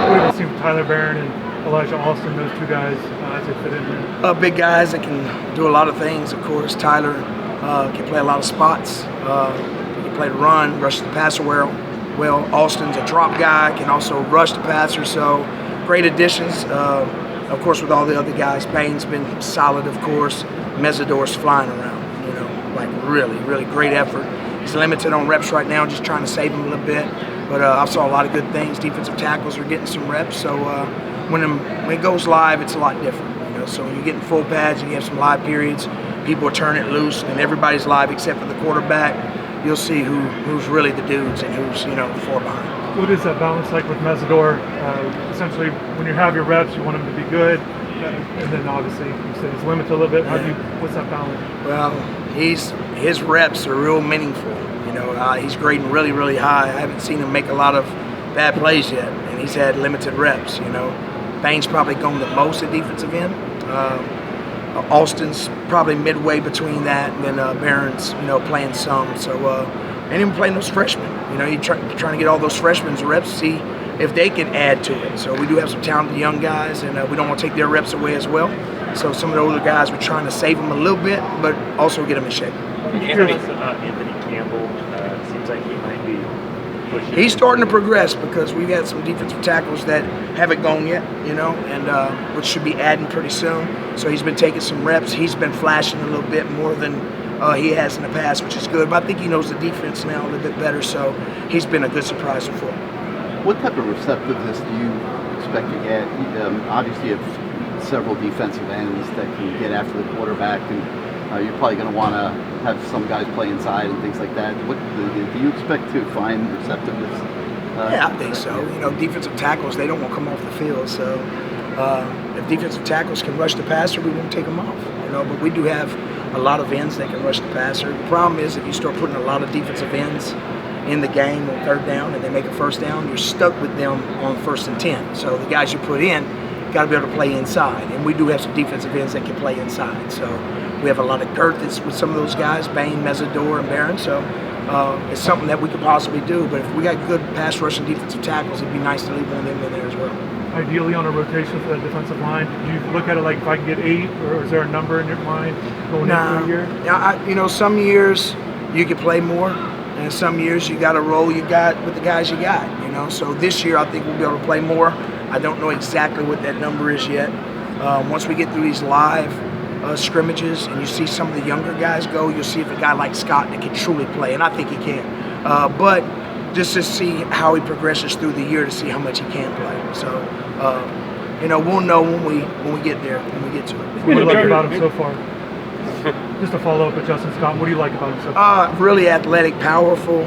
What have you seen from Tyler Bain and Alston, those two guys, as they fit in here? Big guys that can do a lot of things. Of course, Tyler can play a lot of spots. He can play the run, rush the passer well. Alston's a drop guy, can also rush the passer. So great additions. Of course, with all the other guys, Bain's been solid. Of course, Mesidor's flying around. You know, like really great effort. He's limited on reps right now, just trying to save him a little bit. But I saw a lot of good things. Defensive tackles are getting some reps. So when it goes live, it's a lot different. You know, so when you're getting full pads and you have some live periods, people are turning it loose, and everybody's live except for the quarterback. You'll see who's really the dudes and who's far behind. What is that balance like with Mesidor? Essentially, when you have your reps, you want him to be good, and then obviously you said he's limited a little bit. What's that balance? Well, his reps are real meaningful. You know, he's grading really high. I haven't seen him make a lot of bad plays yet, and he's had limited reps. You know, Bain's probably gone the most at defensive end. Alston's probably midway between that, and then Bain's playing some. So and even playing those freshmen. You know, you're trying to get all those freshmen's reps, see if they can add to it. So we do have some talented young guys, and we don't want to take their reps away as well. So some of the older guys, we're trying to save them a little bit, but also get them in shape. Anthony Campbell seems like he might be pushing. He's starting to progress because we've had some defensive tackles that haven't gone yet, and which should be adding pretty soon. So he's been taking some reps. He's been flashing a little bit more than he has in the past, which is good. But I think he knows the defense now a little bit better, so he's been a good surprise so far. What type of receptiveness do you expect to get? Obviously, you have several defensive ends that can get after the quarterback, and you're probably going to want to have some guys play inside and things like that. What do you expect to find receptiveness? Yeah, I think so. You know, defensive tackles, they don't want to come off the field. So if defensive tackles can rush the passer, we won't take them off. You know, but we do have a lot of ends that can rush the passer. The problem is if you start putting a lot of defensive ends in the game on third down and they make a first down, you're stuck with them on 1st and 10. So the guys you put in got to be able to play inside. And we do have some defensive ends that can play inside. So we have a lot of girth with some of those guys, Bain, Mesidor, and Bain. So it's something that we could possibly do. But if we got good pass rushing defensive tackles, it'd be nice to leave one of them in there as well. Ideally on a rotation for that defensive line, do you look at it like if I can get 8, or is there a number in your mind going into the year? Yeah, some years you could play more, and some years you got to roll you got with the guys you got. So this year I think we'll be able to play more. I don't know exactly what that number is yet. Once we get through these live scrimmages and you see some of the younger guys go, you'll see if a guy like Scott that can truly play, and I think he can. But just to see how he progresses through the year to see how much he can play. So, we'll know when we get there, when we get to it. What do you like about him so far? Just to follow up with Justin Scott, what do you like about him so far? Really athletic, powerful,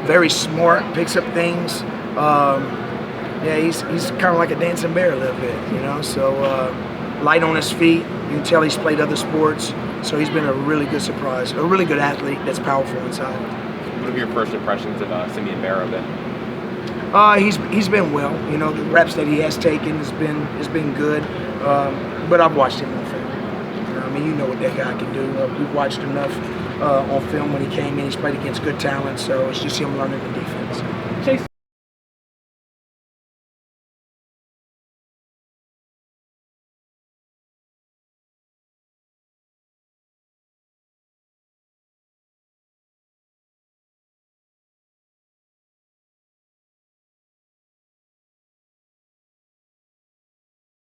very smart, picks up things. He's kind of like a dancing bear a little bit, So light on his feet. You can tell he's played other sports. So he's been a really good surprise, a really good athlete that's powerful inside. What have your first impressions of Simeon Barrow been? He's been well. The reps that he has taken has been good. But I've watched him on film. You know what that guy can do. We've watched enough on film when he came in. He's played against good talent, so it's just him learning the defense.